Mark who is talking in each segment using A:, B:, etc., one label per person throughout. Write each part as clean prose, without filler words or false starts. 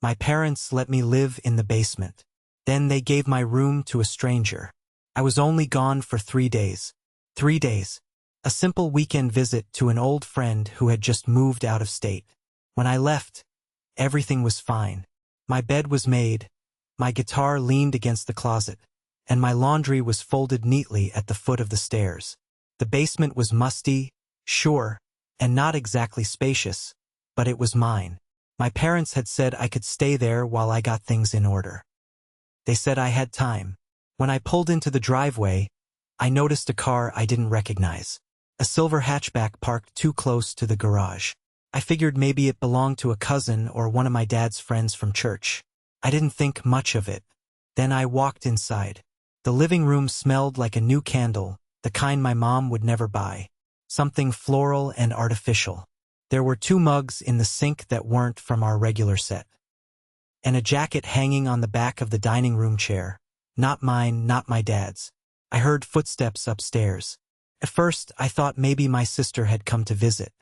A: My parents let me live in the basement. Then they gave my room to a stranger. I was only gone for 3 days. 3 days. A simple weekend visit to an old friend who had just moved out of state. When I left, everything was fine. My bed was made, my guitar leaned against the closet, and my laundry was folded neatly at the foot of the stairs. The basement was musty, sure, and not exactly spacious, but it was mine. My parents had said I could stay there while I got things in order. They said I had time. When I pulled into the driveway, I noticed a car I didn't recognize. A silver hatchback parked too close to the garage. I figured maybe it belonged to a cousin or one of my dad's friends from church. I didn't think much of it. Then I walked inside. The living room smelled like a new candle, the kind my mom would never buy. Something floral and artificial. There were 2 mugs in the sink that weren't from our regular set. And a jacket hanging on the back of the dining room chair. Not mine, not my dad's. I heard footsteps upstairs. At first, I thought maybe my sister had come to visit.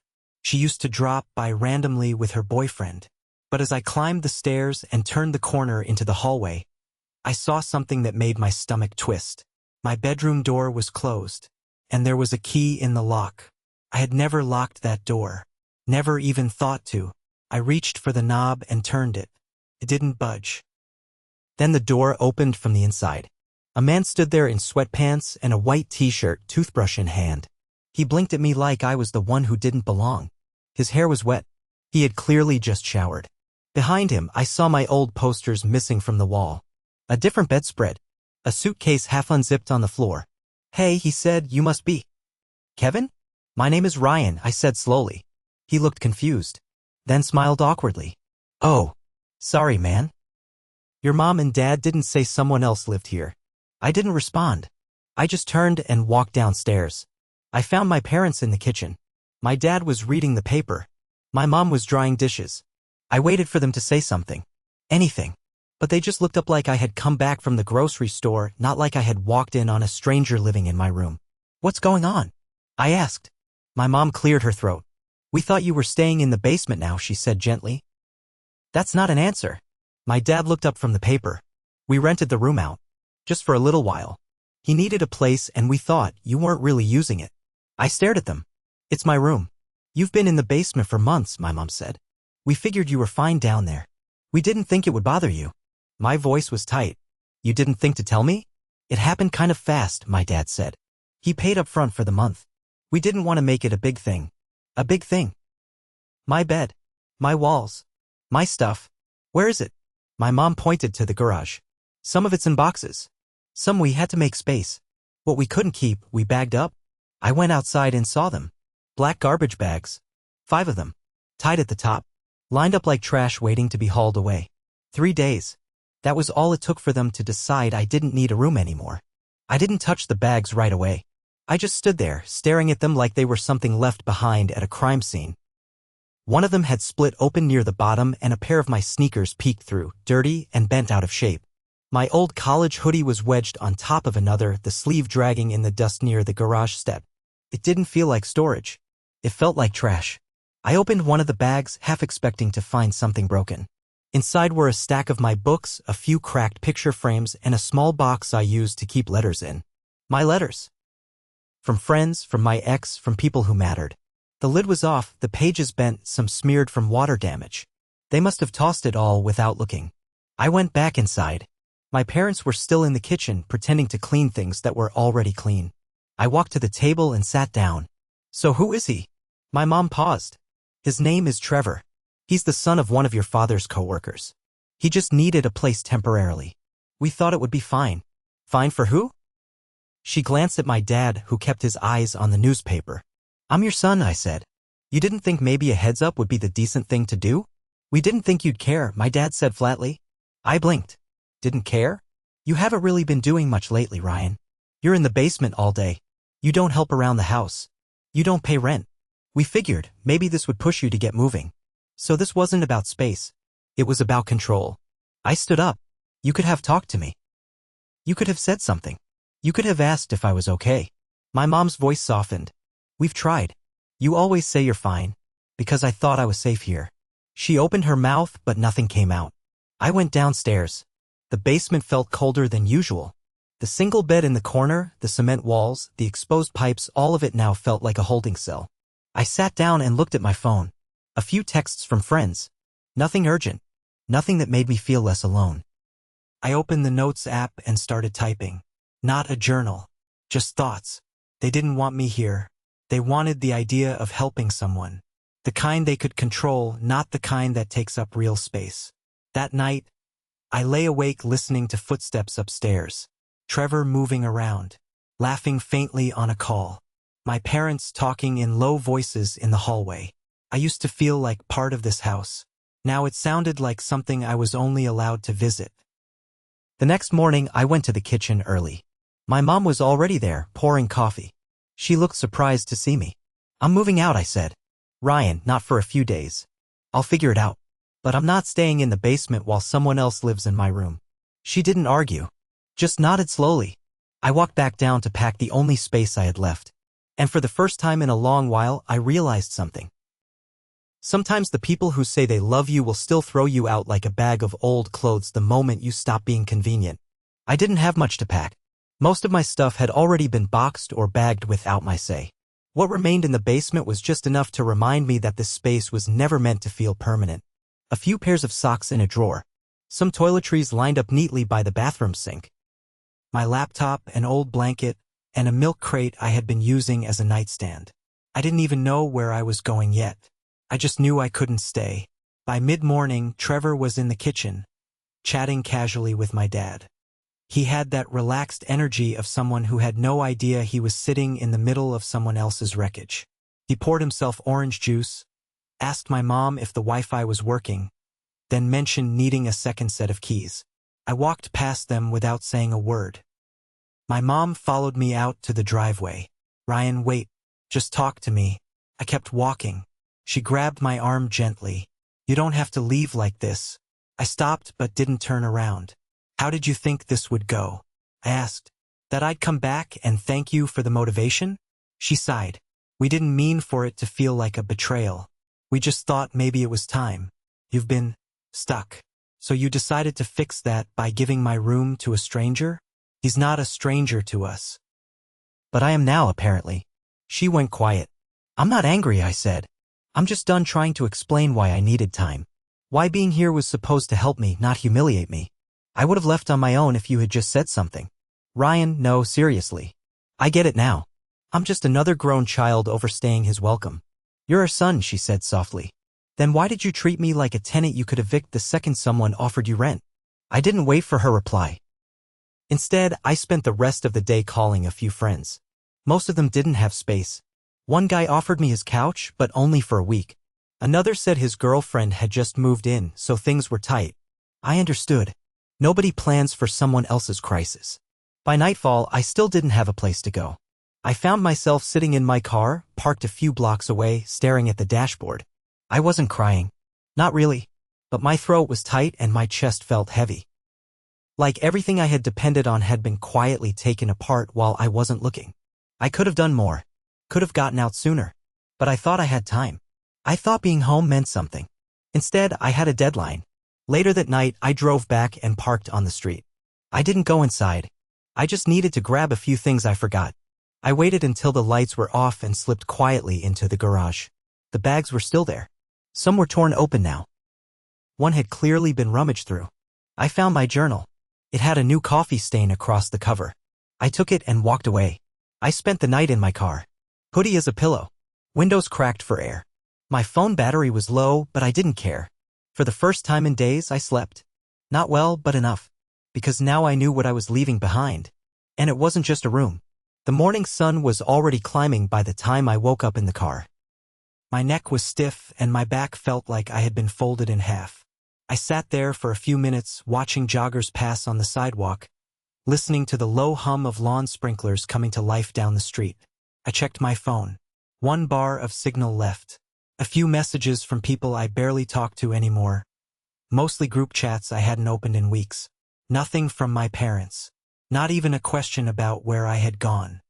A: She used to drop by randomly with her boyfriend. But as I climbed the stairs and turned the corner into the hallway, I saw something that made my stomach twist. My bedroom door was closed, and there was a key in the lock. I had never locked that door. Never even thought to. I reached for the knob and turned it. It didn't budge. Then the door opened from the inside. A man stood there in sweatpants and a white t-shirt, toothbrush in hand. He blinked at me like I was the one who didn't belong. His hair was wet. He had clearly just showered. Behind him, I saw my old posters missing from the wall. A different bedspread. A suitcase half unzipped on the floor. "Hey," he said, "you must be Kevin?" "My name is Ryan," I said slowly. He looked confused, then smiled awkwardly. "Oh, sorry, man. Your mom and dad didn't say someone else lived here?" I didn't respond. I just turned and walked downstairs. I found my parents in the kitchen. My dad was reading the paper. My mom was drying dishes. I waited for them to say something. Anything. But they just looked up like I had come back from the grocery store, not like I had walked in on a stranger living in my room. "What's going on?" I asked. My mom cleared her throat. "We thought you were staying in the basement now," she said gently. "That's not an answer." My dad looked up from the paper. "We rented the room out. Just for a little while. He needed a place and we thought you weren't really using it." I stared at them. "It's my room." "You've been in the basement for months," my mom said. "We figured you were fine down there. We didn't think it would bother you." My voice was tight. "You didn't think to tell me?" "It happened kind of fast," my dad said. "He paid up front for the month. We didn't want to make it a big thing." "A big thing?" "My bed. My walls. My stuff." "Where is it?" My mom pointed to the garage. "Some of it's in boxes. Some we had to make space. What we couldn't keep, we bagged up." I went outside and saw them. Black garbage bags. 5 of them. Tied at the top. Lined up like trash waiting to be hauled away. 3 days. That was all it took for them to decide I didn't need a room anymore. I didn't touch the bags right away. I just stood there, staring at them like they were something left behind at a crime scene. One of them had split open near the bottom and a pair of my sneakers peeked through, dirty and bent out of shape. My old college hoodie was wedged on top of another, the sleeve dragging in the dust near the garage step. It didn't feel like storage. It felt like trash. I opened one of the bags, half expecting to find something broken. Inside were a stack of my books, a few cracked picture frames, and a small box I used to keep letters in. My letters. From friends, from my ex, from people who mattered. The lid was off, the pages bent, some smeared from water damage. They must have tossed it all without looking. I went back inside. My parents were still in the kitchen, pretending to clean things that were already clean. I walked to the table and sat down. "So who is he?" My mom paused. "His name is Trevor. He's the son of one of your father's co-workers. He just needed a place temporarily. We thought it would be fine." "Fine for who?" She glanced at my dad, who kept his eyes on the newspaper. "I'm your son," I said. "You didn't think maybe a heads up would be the decent thing to do?" "We didn't think you'd care," my dad said flatly. I blinked. "Didn't care? You haven't really been doing much lately, Ryan. You're in the basement all day. You don't help around the house. You don't pay rent. We figured maybe this would push you to get moving. So this wasn't about space. It was about control." I stood up. "You could have talked to me. You could have said something. You could have asked if I was okay." My mom's voice softened. "We've tried. You always say you're fine, because I thought I was safe here." She opened her mouth, but nothing came out. I went downstairs. The basement felt colder than usual. The single bed in the corner, the cement walls, the exposed pipes, all of it now felt like a holding cell. I sat down and looked at my phone. A few texts from friends. Nothing urgent. Nothing that made me feel less alone. I opened the Notes app and started typing. Not a journal. Just thoughts. They didn't want me here. They wanted the idea of helping someone. The kind they could control, not the kind that takes up real space. That night, I lay awake listening to footsteps upstairs. Trevor moving around. Laughing faintly on a call. My parents talking in low voices in the hallway. I used to feel like part of this house. Now it sounded like something I was only allowed to visit. The next morning, I went to the kitchen early. My mom was already there, pouring coffee. She looked surprised to see me. "I'm moving out," I said. "Ryan, not for a few days. I'll figure it out. But I'm not staying in the basement while someone else lives in my room." She didn't argue. Just nodded slowly. I walked back down to pack the only space I had left. And for the first time in a long while, I realized something. Sometimes the people who say they love you will still throw you out like a bag of old clothes the moment you stop being convenient. I didn't have much to pack. Most of my stuff had already been boxed or bagged without my say. What remained in the basement was just enough to remind me that this space was never meant to feel permanent. A few pairs of socks in a drawer. Some toiletries lined up neatly by the bathroom sink. My laptop, an old blanket, and a milk crate I had been using as a nightstand. I didn't even know where I was going yet. I just knew I couldn't stay. By mid-morning, Trevor was in the kitchen, chatting casually with my dad. He had that relaxed energy of someone who had no idea he was sitting in the middle of someone else's wreckage. He poured himself orange juice, asked my mom if the Wi-Fi was working, then mentioned needing a second set of keys. I walked past them without saying a word. My mom followed me out to the driveway. "Ryan, wait. Just talk to me." I kept walking. She grabbed my arm gently. "You don't have to leave like this." I stopped but didn't turn around. "How did you think this would go?" I asked. "That I'd come back and thank you for the motivation?" She sighed. "We didn't mean for it to feel like a betrayal. We just thought maybe it was time. You've been stuck. So you decided to fix that by giving my room to a stranger? He's not a stranger to us." "But I am now, apparently." She went quiet. "I'm not angry," I said. "I'm just done trying to explain why I needed time. Why being here was supposed to help me, not humiliate me. I would have left on my own if you had just said something." "Ryan, no, seriously. I get it now. I'm just another grown child overstaying his welcome." "You're our son," she said softly. "Then why did you treat me like a tenant you could evict the second someone offered you rent?" I didn't wait for her reply. Instead, I spent the rest of the day calling a few friends. Most of them didn't have space. One guy offered me his couch, but only for a week. Another said his girlfriend had just moved in, so things were tight. I understood. Nobody plans for someone else's crisis. By nightfall, I still didn't have a place to go. I found myself sitting in my car, parked a few blocks away, staring at the dashboard. I wasn't crying. Not really. But my throat was tight and my chest felt heavy. Like everything I had depended on had been quietly taken apart while I wasn't looking. I could have done more. Could have gotten out sooner. But I thought I had time. I thought being home meant something. Instead, I had a deadline. Later that night, I drove back and parked on the street. I didn't go inside. I just needed to grab a few things I forgot. I waited until the lights were off and slipped quietly into the garage. The bags were still there. Some were torn open now. One had clearly been rummaged through. I found my journal. It had a new coffee stain across the cover. I took it and walked away. I spent the night in my car. Hoodie as a pillow. Windows cracked for air. My phone battery was low, but I didn't care. For the first time in days, I slept. Not well, but enough. Because now I knew what I was leaving behind. And it wasn't just a room. The morning sun was already climbing by the time I woke up in the car. My neck was stiff and my back felt like I had been folded in half. I sat there for a few minutes, watching joggers pass on the sidewalk, listening to the low hum of lawn sprinklers coming to life down the street. I checked my phone. 1 bar of signal left. A few messages from people I barely talked to anymore. Mostly group chats I hadn't opened in weeks. Nothing from my parents. Not even a question about where I had gone.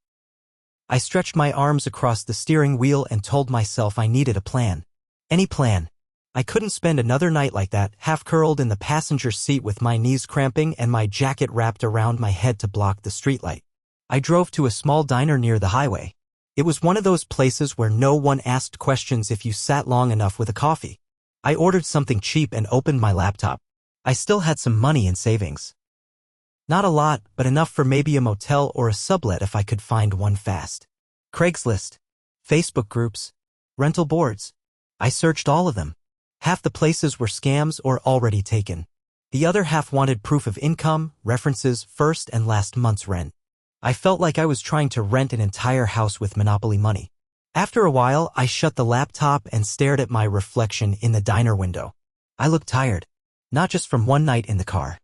A: I stretched my arms across the steering wheel and told myself I needed a plan. Any plan. I couldn't spend another night like that, half curled in the passenger seat with my knees cramping and my jacket wrapped around my head to block the streetlight. I drove to a small diner near the highway. It was one of those places where no one asked questions if you sat long enough with a coffee. I ordered something cheap and opened my laptop. I still had some money in savings. Not a lot, but enough for maybe a motel or a sublet if I could find one fast. Craigslist, Facebook groups, rental boards. I searched all of them. Half the places were scams or already taken. The other half wanted proof of income, references, first and last month's rent. I felt like I was trying to rent an entire house with Monopoly money. After a while, I shut the laptop and stared at my reflection in the diner window. I looked tired, not just from one night in the car.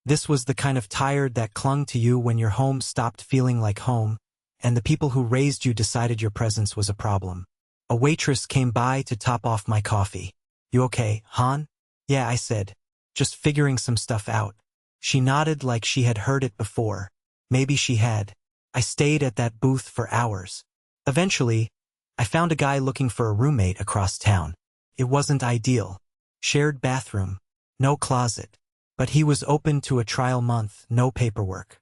A: This was the kind of tired that clung to you when your home stopped feeling like home, and the people who raised you decided your presence was a problem. A waitress came by to top off my coffee. "You okay, Han?" "Yeah," I said, "just figuring some stuff out." She nodded like she had heard it before. Maybe she had. I stayed at that booth for hours. Eventually, I found a guy looking for a roommate across town. It wasn't ideal. Shared bathroom, no closet. But he was open to a trial month, no paperwork.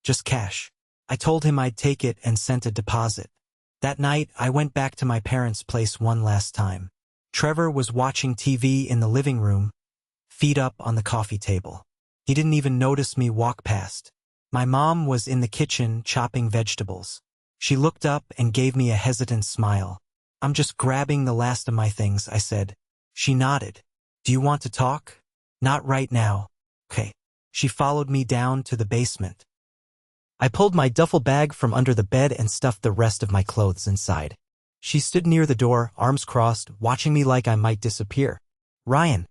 A: Just cash. I told him I'd take it and sent a deposit. That night, I went back to my parents' place one last time. Trevor was watching TV in the living room, feet up on the coffee table. He didn't even notice me walk past. My mom was in the kitchen chopping vegetables. She looked up and gave me a hesitant smile. "I'm just grabbing the last of my things," I said. She nodded. "Do you want to talk?" "Not right now." "Okay." She followed me down to the basement. I pulled my duffel bag from under the bed and stuffed the rest of my clothes inside. She stood near the door, arms crossed, watching me like I might disappear. "Ryan,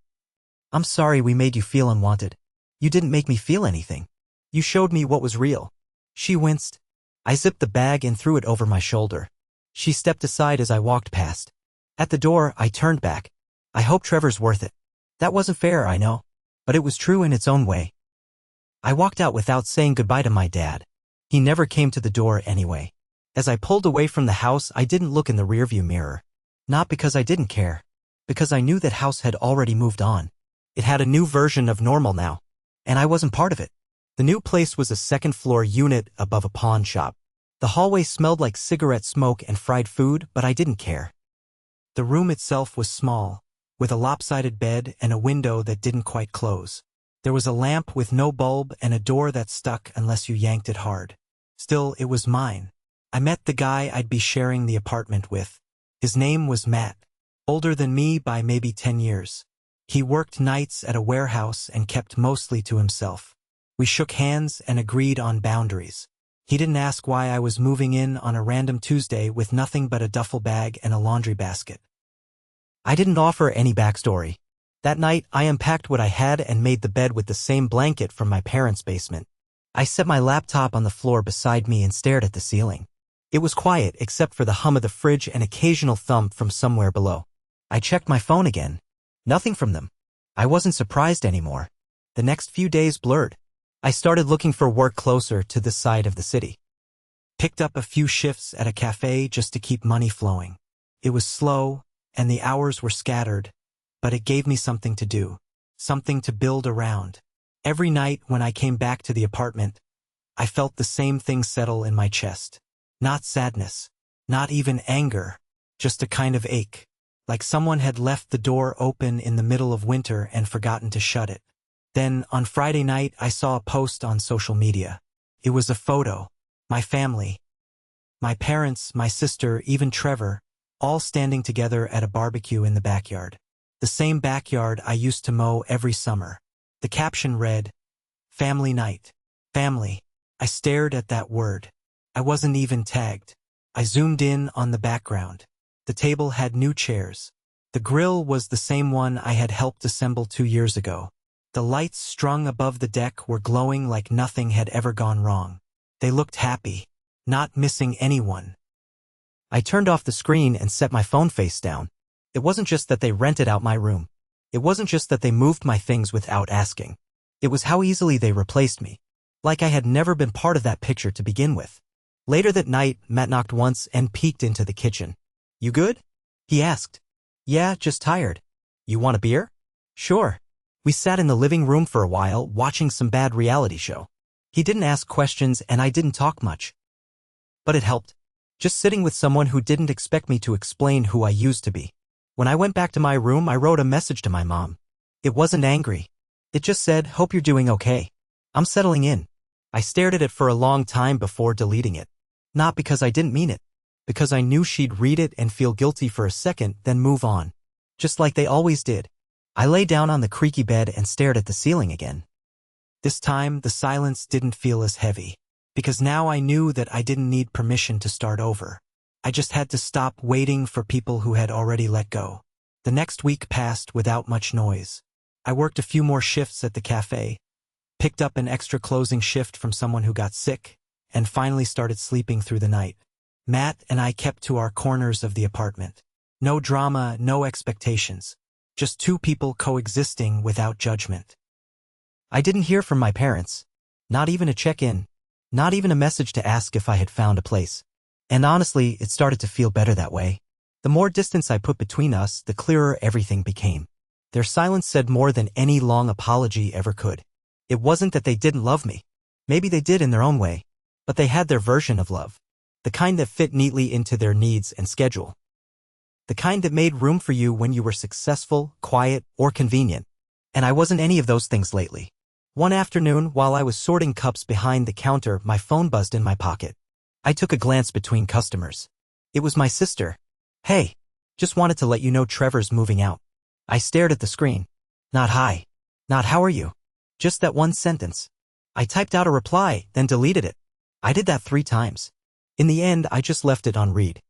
A: I'm sorry we made you feel unwanted. You didn't make me feel anything. You showed me what was real." She winced. I zipped the bag and threw it over my shoulder. She stepped aside as I walked past. At the door, I turned back. "I hope Trevor's worth it." That wasn't fair, I know, but it was true in its own way. I walked out without saying goodbye to my dad. He never came to the door anyway. As I pulled away from the house, I didn't look in the rearview mirror. Not because I didn't care, because I knew that house had already moved on. It had a new version of normal now, and I wasn't part of it. The new place was a second-floor unit above a pawn shop. The hallway smelled like cigarette smoke and fried food, but I didn't care. The room itself was small, with a lopsided bed and a window that didn't quite close. There was a lamp with no bulb and a door that stuck unless you yanked it hard. Still, it was mine. I met the guy I'd be sharing the apartment with. His name was Matt, older than me by maybe 10 years. He worked nights at a warehouse and kept mostly to himself. We shook hands and agreed on boundaries. He didn't ask why I was moving in on a random Tuesday with nothing but a duffel bag and a laundry basket. I didn't offer any backstory. That night, I unpacked what I had and made the bed with the same blanket from my parents' basement. I set my laptop on the floor beside me and stared at the ceiling. It was quiet except for the hum of the fridge and occasional thump from somewhere below. I checked my phone again. Nothing from them. I wasn't surprised anymore. The next few days blurred. I started looking for work closer to this side of the city. Picked up a few shifts at a cafe just to keep money flowing. It was slow, and the hours were scattered, but it gave me something to do, something to build around. Every night when I came back to the apartment, I felt the same thing settle in my chest. Not sadness, not even anger, just a kind of ache, like someone had left the door open in the middle of winter and forgotten to shut it. Then, on Friday night, I saw a post on social media. It was a photo. My family. My parents, my sister, even Trevor, all standing together at a barbecue in the backyard. The same backyard I used to mow every summer. The caption read, "Family night." Family. I stared at that word. I wasn't even tagged. I zoomed in on the background. The table had new chairs. The grill was the same one I had helped assemble 2 years ago. The lights strung above the deck were glowing like nothing had ever gone wrong. They looked happy, not missing anyone. I turned off the screen and set my phone face down. It wasn't just that they rented out my room. It wasn't just that they moved my things without asking. It was how easily they replaced me. Like I had never been part of that picture to begin with. Later that night, Matt knocked once and peeked into the kitchen. "You good?" he asked. "Yeah, just tired." You want a beer? Sure. We sat in the living room for a while, watching some bad reality show. He didn't ask questions and I didn't talk much. But it helped. Just sitting with someone who didn't expect me to explain who I used to be. When I went back to my room, I wrote a message to my mom. It wasn't angry. It just said, "Hope you're doing okay. I'm settling in." I stared at it for a long time before deleting it. Not because I didn't mean it. Because I knew she'd read it and feel guilty for a second, then move on. Just like they always did. I lay down on the creaky bed and stared at the ceiling again. This time, the silence didn't feel as heavy. Because now I knew that I didn't need permission to start over. I just had to stop waiting for people who had already let go. The next week passed without much noise. I worked a few more shifts at the cafe, picked up an extra closing shift from someone who got sick, and finally started sleeping through the night. Matt and I kept to our corners of the apartment. No drama, no expectations. Just two people coexisting without judgment. I didn't hear from my parents. Not even a check-in. Not even a message to ask if I had found a place. And honestly, it started to feel better that way. The more distance I put between us, the clearer everything became. Their silence said more than any long apology ever could. It wasn't that they didn't love me. Maybe they did in their own way. But they had their version of love. The kind that fit neatly into their needs and schedule. The kind that made room for you when you were successful, quiet, or convenient. And I wasn't any of those things lately. One afternoon, while I was sorting cups behind the counter, my phone buzzed in my pocket. I took a glance between customers. It was my sister. "Hey, just wanted to let you know Trevor's moving out." I stared at the screen. Not hi. Not how are you. Just that one sentence. I typed out a reply, then deleted it. I did that 3 times. In the end, I just left it on read.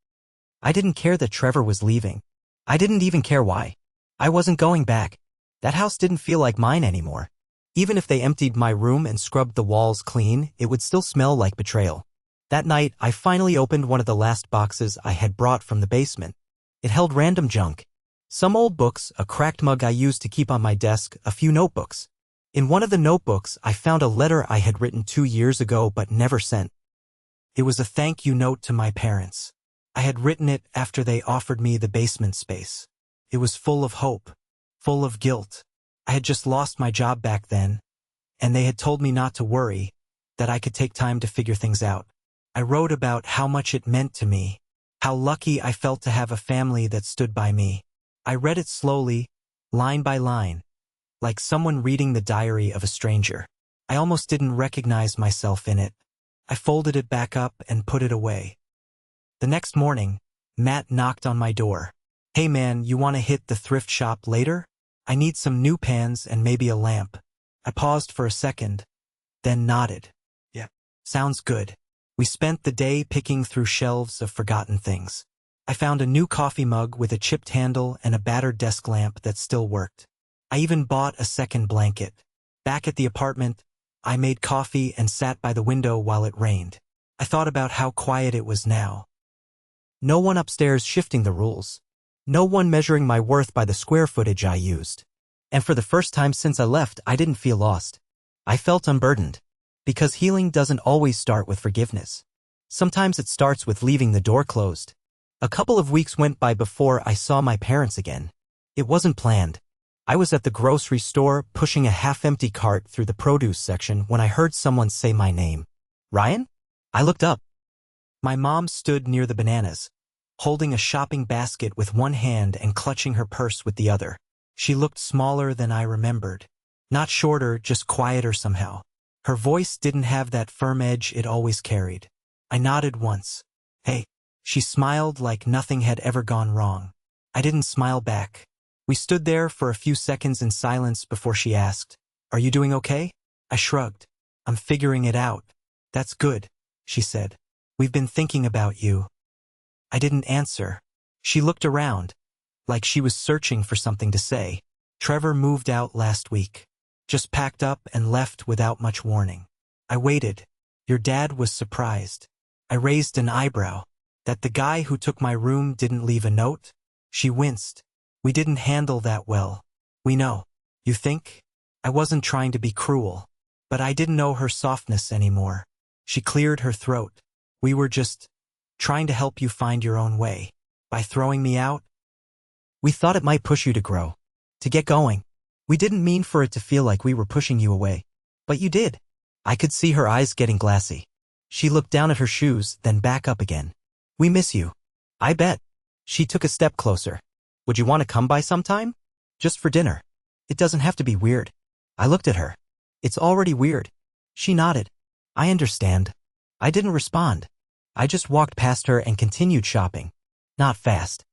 A: I didn't care that Trevor was leaving. I didn't even care why. I wasn't going back. That house didn't feel like mine anymore. Even if they emptied my room and scrubbed the walls clean, it would still smell like betrayal. That night, I finally opened one of the last boxes I had brought from the basement. It held random junk. Some old books, a cracked mug I used to keep on my desk, a few notebooks. In one of the notebooks, I found a letter I had written 2 years ago but never sent. It was a thank you note to my parents. I had written it after they offered me the basement space. It was full of hope, full of guilt. I had just lost my job back then, and they had told me not to worry, that I could take time to figure things out. I wrote about how much it meant to me, how lucky I felt to have a family that stood by me. I read it slowly, line by line, like someone reading the diary of a stranger. I almost didn't recognize myself in it. I folded it back up and put it away. The next morning, Matt knocked on my door. "Hey man, you want to hit the thrift shop later? I need some new pans and maybe a lamp." I paused for a second, then nodded. "Yeah, sounds good." We spent the day picking through shelves of forgotten things. I found a new coffee mug with a chipped handle and a battered desk lamp that still worked. I even bought a second blanket. Back at the apartment, I made coffee and sat by the window while it rained. I thought about how quiet it was now. No one upstairs shifting the rules. No one measuring my worth by the square footage I used. And for the first time since I left, I didn't feel lost. I felt unburdened. Because healing doesn't always start with forgiveness. Sometimes it starts with leaving the door closed. A couple of weeks went by before I saw my parents again. It wasn't planned. I was at the grocery store pushing a half-empty cart through the produce section when I heard someone say my name. "Ryan?" I looked up. My mom stood near the bananas, holding a shopping basket with one hand and clutching her purse with the other. She looked smaller than I remembered. Not shorter, just quieter somehow. Her voice didn't have that firm edge it always carried. I nodded once. "Hey." She smiled like nothing had ever gone wrong. I didn't smile back. We stood there for a few seconds in silence before she asked, "Are you doing okay?" I shrugged. "I'm figuring it out." "That's good," she said. "We've been thinking about you." I didn't answer. She looked around, like she was searching for something to say. "Trevor moved out last week. Just packed up and left without much warning." I waited. "Your dad was surprised." I raised an eyebrow. "That the guy who took my room didn't leave a note?" She winced. "We didn't handle that well." "We know." "You think?" I wasn't trying to be cruel, but I didn't know her softness anymore. She cleared her throat. "We were just trying to help you find your own way. By throwing me out, we thought it might push you to grow." to get going. We didn't mean for it to feel like we were pushing you away. But you did. I could see her eyes getting glassy. She looked down at her shoes, then back up again. We miss you. I bet. She took a step closer. Would you want to come by sometime? Just for dinner. It doesn't have to be weird. I looked at her. It's already weird. She nodded. I understand. I didn't respond. I just walked past her and continued shopping. Not fast.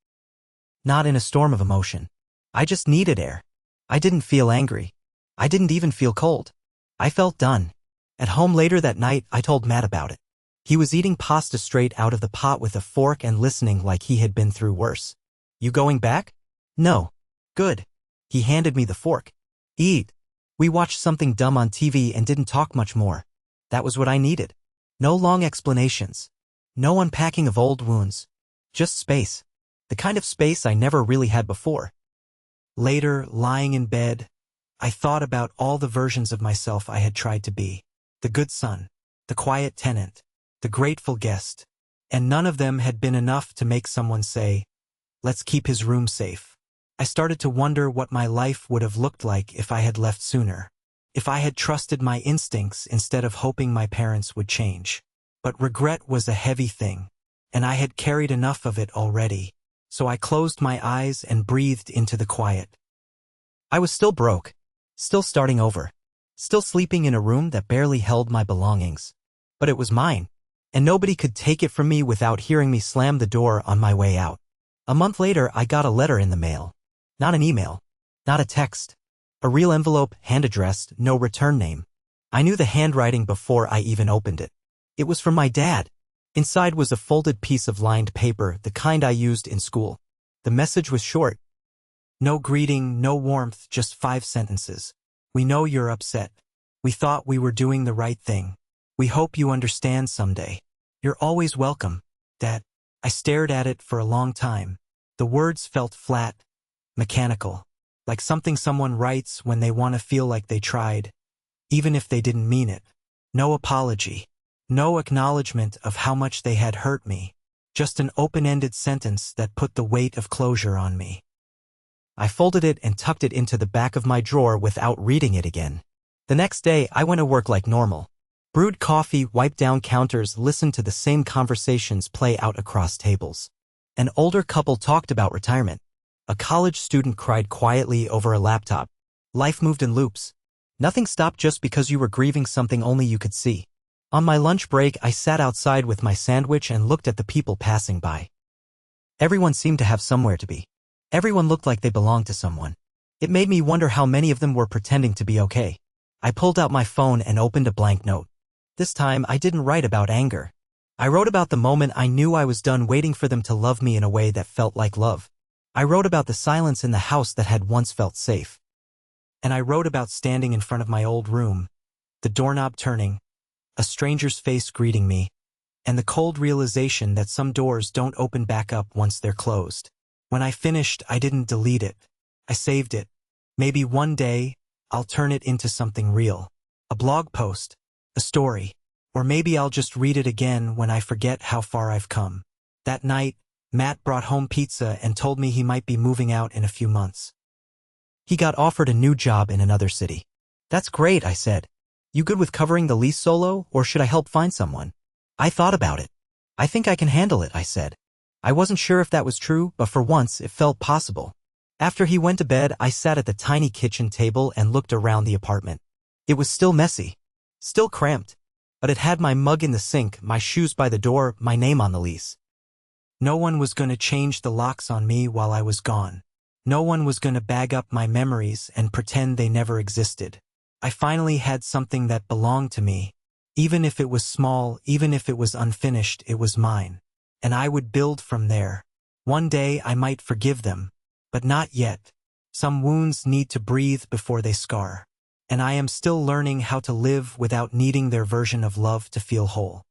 A: Not in a storm of emotion. I just needed air. I didn't feel angry. I didn't even feel cold. I felt done. At home later that night, I told Matt about it. He was eating pasta straight out of the pot with a fork and listening like he had been through worse. You going back? No. Good. He handed me the fork. Eat. We watched something dumb on TV and didn't talk much more. That was what I needed. No long explanations. No unpacking of old wounds. Just space. The kind of space I never really had before. Later, lying in bed, I thought about all the versions of myself I had tried to be. The good son, the quiet tenant, the grateful guest, and none of them had been enough to make someone say, let's keep his room safe. I started to wonder what my life would have looked like if I had left sooner, if I had trusted my instincts instead of hoping my parents would change. But regret was a heavy thing, and I had carried enough of it already, so I closed my eyes and breathed into the quiet. I was still broke, still starting over, still sleeping in a room that barely held my belongings. But it was mine, and nobody could take it from me without hearing me slam the door on my way out. A month later, I got a letter in the mail. Not an email, not a text. A real envelope, hand-addressed, no return name. I knew the handwriting before I even opened it. It was from my dad. Inside was a folded piece of lined paper, the kind I used in school. The message was short. No greeting, no warmth, just 5 sentences. We know you're upset. We thought we were doing the right thing. We hope you understand someday. You're always welcome, Dad. I stared at it for a long time. The words felt flat, mechanical, like something someone writes when they want to feel like they tried, even if they didn't mean it. No apology. No acknowledgement of how much they had hurt me. Just an open-ended sentence that put the weight of closure on me. I folded it and tucked it into the back of my drawer without reading it again. The next day, I went to work like normal. Brewed coffee, wiped down counters, listened to the same conversations play out across tables. An older couple talked about retirement. A college student cried quietly over a laptop. Life moved in loops. Nothing stopped just because you were grieving something only you could see. On my lunch break, I sat outside with my sandwich and looked at the people passing by. Everyone seemed to have somewhere to be. Everyone looked like they belonged to someone. It made me wonder how many of them were pretending to be okay. I pulled out my phone and opened a blank note. This time, I didn't write about anger. I wrote about the moment I knew I was done waiting for them to love me in a way that felt like love. I wrote about the silence in the house that had once felt safe. And I wrote about standing in front of my old room, the doorknob turning, a stranger's face greeting me, and the cold realization that some doors don't open back up once they're closed. When I finished, I didn't delete it. I saved it. Maybe one day, I'll turn it into something real. A blog post, a story, or maybe I'll just read it again when I forget how far I've come. That night, Matt brought home pizza and told me he might be moving out in a few months. He got offered a new job in another city. That's great, I said. You good with covering the lease solo, or should I help find someone? I thought about it. I think I can handle it, I said. I wasn't sure if that was true, but for once it felt possible. After he went to bed, I sat at the tiny kitchen table and looked around the apartment. It was still messy, still cramped, but it had my mug in the sink, my shoes by the door, my name on the lease. No one was going to change the locks on me while I was gone. No one was going to bag up my memories and pretend they never existed. I finally had something that belonged to me. Even if it was small, even if it was unfinished, it was mine. And I would build from there. One day I might forgive them, but not yet. Some wounds need to breathe before they scar. And I am still learning how to live without needing their version of love to feel whole.